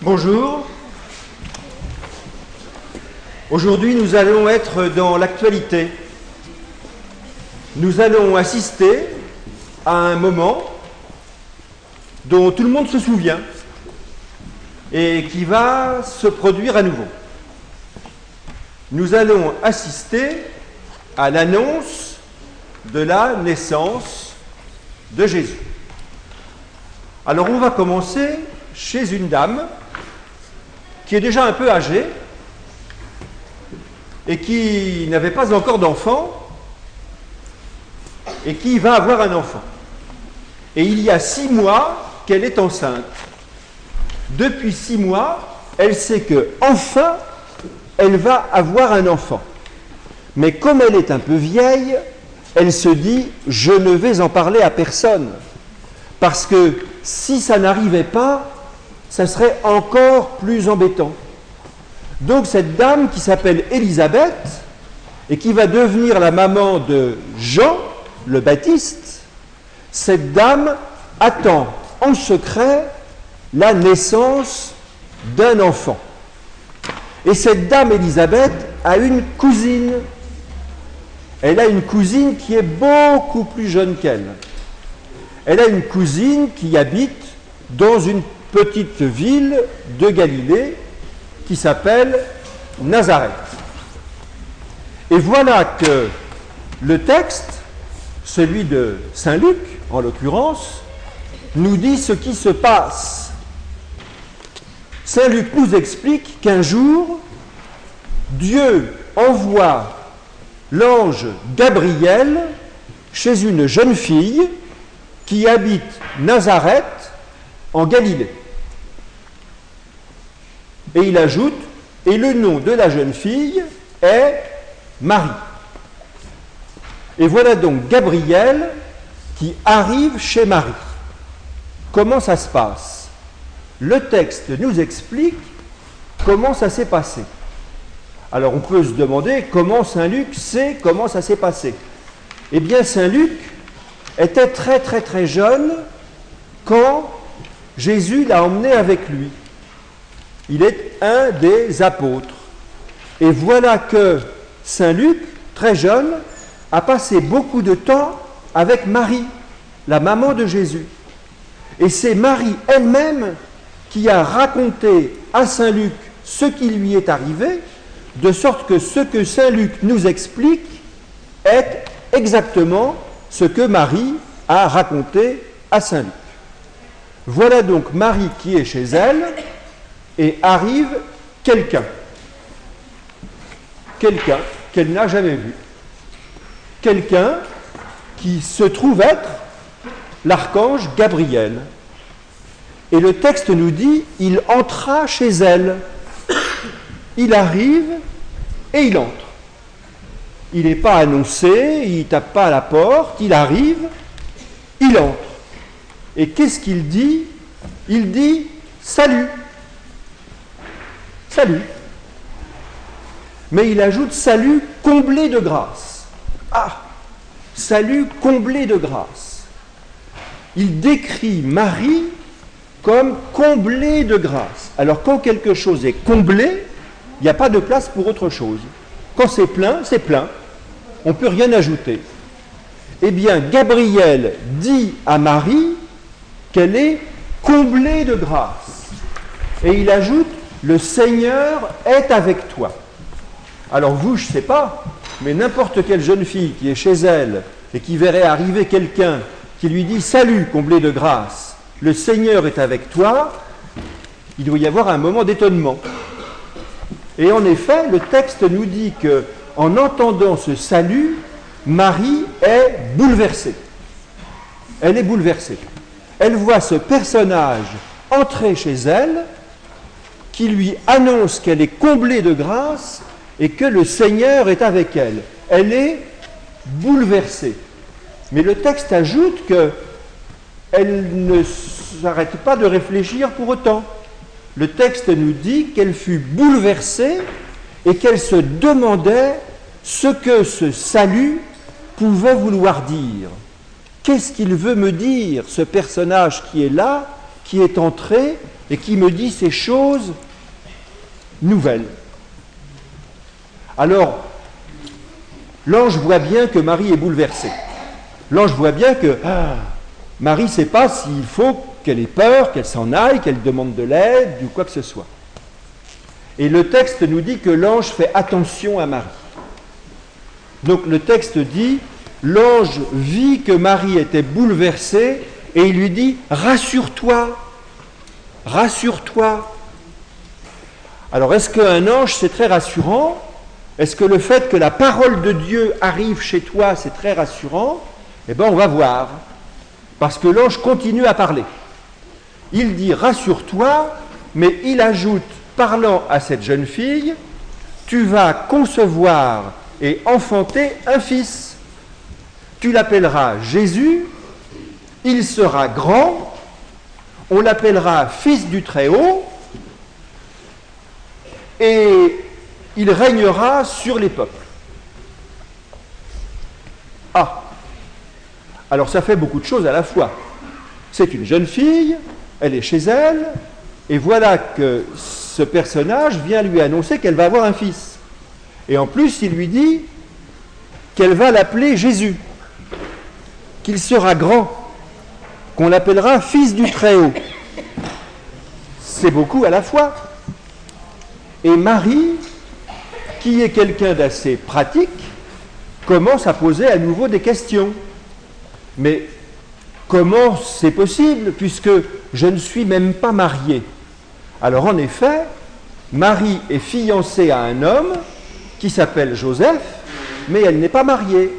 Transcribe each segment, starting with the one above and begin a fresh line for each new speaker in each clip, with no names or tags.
Bonjour. Aujourd'hui, nous allons être dans l'actualité. Nous allons assister à un moment dont tout le monde se souvient et qui va se produire à nouveau. Nous allons assister à l'annonce de la naissance de Jésus. Alors, on va commencer chez une dame qui est déjà un peu âgée et qui n'avait pas encore d'enfant et qui va avoir un enfant. Et il y a 6 mois qu'elle est enceinte. Depuis 6 mois, elle sait que enfin, elle va avoir un enfant. Mais comme elle est un peu vieille, elle se dit « je ne vais en parler à personne ». Parce que si ça n'arrivait pas, ça serait encore plus embêtant. Donc cette dame qui s'appelle Élisabeth et qui va devenir la maman de Jean le Baptiste, cette dame attend en secret la naissance d'un enfant. Et cette dame Élisabeth a une cousine. Elle a une cousine qui est beaucoup plus jeune qu'elle. Elle a une cousine qui habite dans une petite ville de Galilée qui s'appelle Nazareth. Et voilà que le texte, celui de Saint Luc en l'occurrence, nous dit ce qui se passe. Saint Luc nous explique qu'un jour, Dieu envoie l'ange Gabriel chez une jeune fille qui habite Nazareth en Galilée. Et il ajoute, et le nom de la jeune fille est Marie. Et voilà donc Gabriel qui arrive chez Marie. Comment ça se passe? Le texte nous explique comment ça s'est passé. Alors on peut se demander comment Saint Luc sait comment ça s'est passé. Eh bien Saint Luc était très jeune quand Jésus l'a emmené avec lui. Il est un des apôtres. Et voilà que Saint Luc, très jeune, a passé beaucoup de temps avec Marie, la maman de Jésus. Et c'est Marie elle-même qui a raconté à Saint Luc ce qui lui est arrivé, de sorte que ce que Saint Luc nous explique est exactement ce que Marie a raconté à Saint Luc. Voilà donc Marie qui est chez elle et arrive quelqu'un qu'elle n'a jamais vu, quelqu'un qui se trouve être l'archange Gabriel. Et le texte nous dit, il entra chez elle. Il arrive et il entre. Il n'est pas annoncé, il ne tape pas à la porte, il arrive, il entre. Et qu'est-ce qu'il dit? Il dit « Salut ». Salut. Mais il ajoute « Salut comblé de grâce ». Ah, salut comblé de grâce. Il décrit Marie comme comblée de grâce. Alors quand quelque chose est comblé, il n'y a pas de place pour autre chose. Quand c'est plein, c'est plein. On ne peut rien ajouter. Eh bien, Gabriel dit à Marie qu'elle est comblée de grâce. Et il ajoute, le Seigneur est avec toi. Alors vous, je ne sais pas, mais n'importe quelle jeune fille qui est chez elle et qui verrait arriver quelqu'un qui lui dit « Salut, comblée de grâce, le Seigneur est avec toi », il doit y avoir un moment d'étonnement. Et en effet, le texte nous dit que, en entendant ce salut, Marie est bouleversée. Elle est bouleversée. Elle voit ce personnage entrer chez elle, qui lui annonce qu'elle est comblée de grâce et que le Seigneur est avec elle. Elle est bouleversée. Mais le texte ajoute qu'elle ne s'arrête pas de réfléchir pour autant. Le texte nous dit qu'elle fut bouleversée et qu'elle se demandait ce que ce salut pouvait vouloir dire. Qu'est-ce qu'il veut me dire, ce personnage qui est là, qui est entré et qui me dit ces choses nouvelles. Alors, l'ange voit bien que Marie est bouleversée. L'ange voit bien que Marie ne sait pas s'il faut qu'elle ait peur, qu'elle s'en aille, qu'elle demande de l'aide ou quoi que ce soit. Et le texte nous dit que l'ange fait attention à Marie. Donc le texte dit, l'ange vit que Marie était bouleversée et il lui dit « Rassure-toi, rassure-toi ». Alors est-ce qu'un ange c'est très rassurant? Est-ce que le fait que la parole de Dieu arrive chez toi c'est très rassurant? Eh bien on va voir, parce que l'ange continue à parler. Il dit « Rassure-toi », mais il ajoute, parlant à cette jeune fille, « Tu vas concevoir et enfanter un fils. Tu l'appelleras Jésus, il sera grand, on l'appellera Fils du Très-Haut, et il régnera sur les peuples. » Ah, alors ça fait beaucoup de choses à la fois. C'est une jeune fille, elle est chez elle, et voilà que ce personnage vient lui annoncer qu'elle va avoir un fils. Et en plus, il lui dit qu'elle va l'appeler Jésus, qu'il sera grand, qu'on l'appellera Fils du Très-Haut. C'est beaucoup à la fois. Et Marie, qui est quelqu'un d'assez pratique, commence à poser à nouveau des questions. Mais comment c'est possible, puisque je ne suis même pas mariée? Alors en effet, Marie est fiancée à un homme qui s'appelle Joseph, mais elle n'est pas mariée.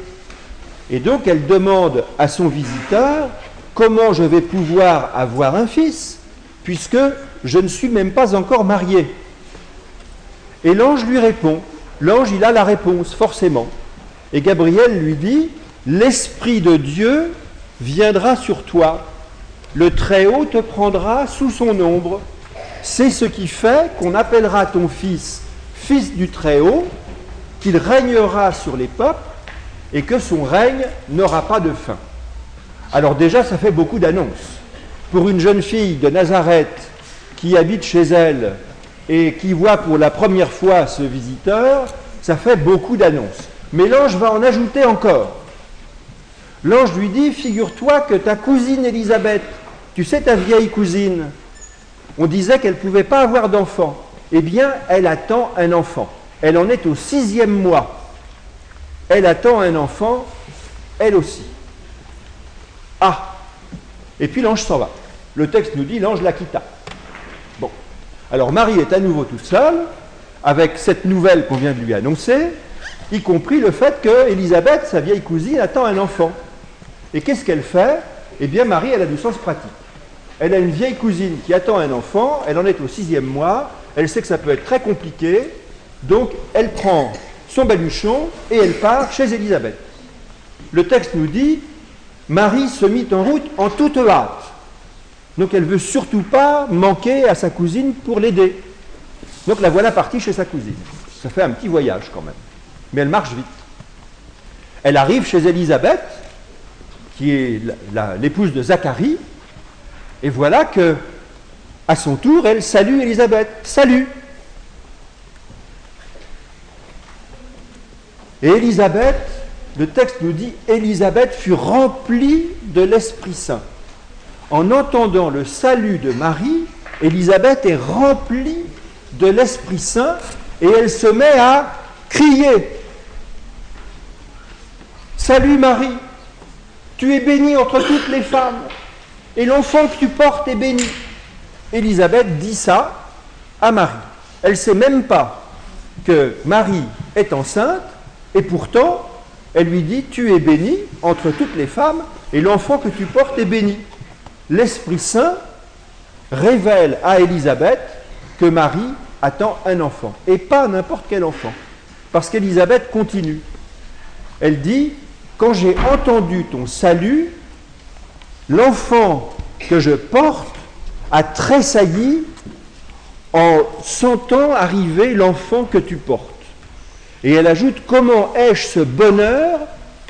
Et donc elle demande à son visiteur comment je vais pouvoir avoir un fils, puisque je ne suis même pas encore mariée. Et l'ange lui répond. L'ange, il a la réponse, forcément. Et Gabriel lui dit, « L'Esprit de Dieu viendra sur toi, le Très-Haut te prendra sous son ombre. C'est ce qui fait qu'on appellera ton fils Fils du Très-Haut, qu'il régnera sur les peuples et que son règne n'aura pas de fin. » Alors déjà, ça fait beaucoup d'annonces. Pour une jeune fille de Nazareth qui habite chez elle et qui voit pour la première fois ce visiteur, ça fait beaucoup d'annonces. Mais l'ange va en ajouter encore. L'ange lui dit, figure-toi que ta cousine Élisabeth, tu sais ta vieille cousine, on disait qu'elle ne pouvait pas avoir d'enfant. Eh bien, elle attend un enfant. Elle en est au 6e mois. Elle attend un enfant, elle aussi. Ah! Et puis l'ange s'en va. Le texte nous dit, l'ange la quitta. Bon. Alors Marie est à nouveau toute seule, avec cette nouvelle qu'on vient de lui annoncer, y compris le fait que Élisabeth, sa vieille cousine, attend un enfant. Et qu'est-ce qu'elle fait? Eh bien, Marie, elle a du sens pratique. Elle a une vieille cousine qui attend un enfant, elle en est au 6e mois, elle sait que ça peut être très compliqué, donc elle prend son baluchon et elle part chez Élisabeth. Le texte nous dit, Marie se mit en route en toute hâte. Donc elle ne veut surtout pas manquer à sa cousine pour l'aider. Donc la voilà partie chez sa cousine. Ça fait un petit voyage quand même. Mais elle marche vite. Elle arrive chez Élisabeth, qui est l'épouse de Zacharie, et voilà que, à son tour, elle salue Élisabeth. Salut! Et Élisabeth, le texte nous dit, Élisabeth fut remplie de l'Esprit Saint. En entendant le salut de Marie, Élisabeth est remplie de l'Esprit Saint et elle se met à crier. Salut Marie, tu es bénie entre toutes les femmes et l'enfant que tu portes est béni. Élisabeth dit ça à Marie. Elle ne sait même pas que Marie est enceinte et pourtant elle lui dit tu es bénie entre toutes les femmes et l'enfant que tu portes est béni. L'Esprit Saint révèle à Élisabeth que Marie attend un enfant et pas n'importe quel enfant parce qu'Élisabeth continue. Elle dit quand j'ai entendu ton salut, l'enfant que je porte a tressailli en sentant arriver l'enfant que tu portes. Et elle ajoute, comment ai-je ce bonheur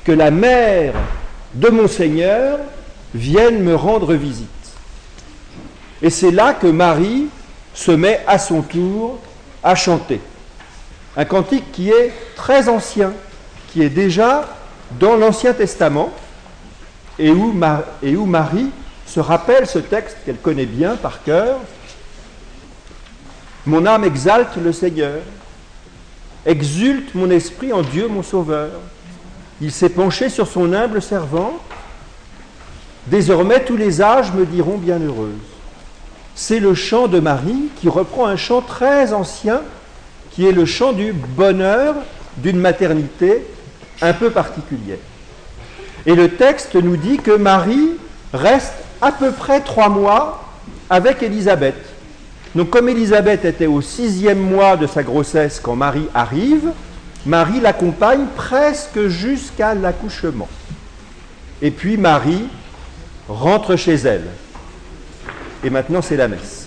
que la mère de mon Seigneur vienne me rendre visite. Et c'est là que Marie se met à son tour à chanter. Un cantique qui est très ancien, qui est déjà dans l'Ancien Testament, et où Marie se rappelle ce texte qu'elle connaît bien par cœur. « Mon âme exalte le Seigneur, exulte mon esprit en Dieu mon Sauveur. Il s'est penché sur son humble servante. Désormais tous les âges me diront bienheureuse. » C'est le chant de Marie qui reprend un chant très ancien, qui est le chant du bonheur d'une maternité un peu particulière. Et le texte nous dit que Marie reste à peu près 3 mois avec Élisabeth. Donc comme Élisabeth était au 6e mois de sa grossesse quand Marie arrive, Marie l'accompagne presque jusqu'à l'accouchement. Et puis Marie rentre chez elle. Et maintenant c'est la messe.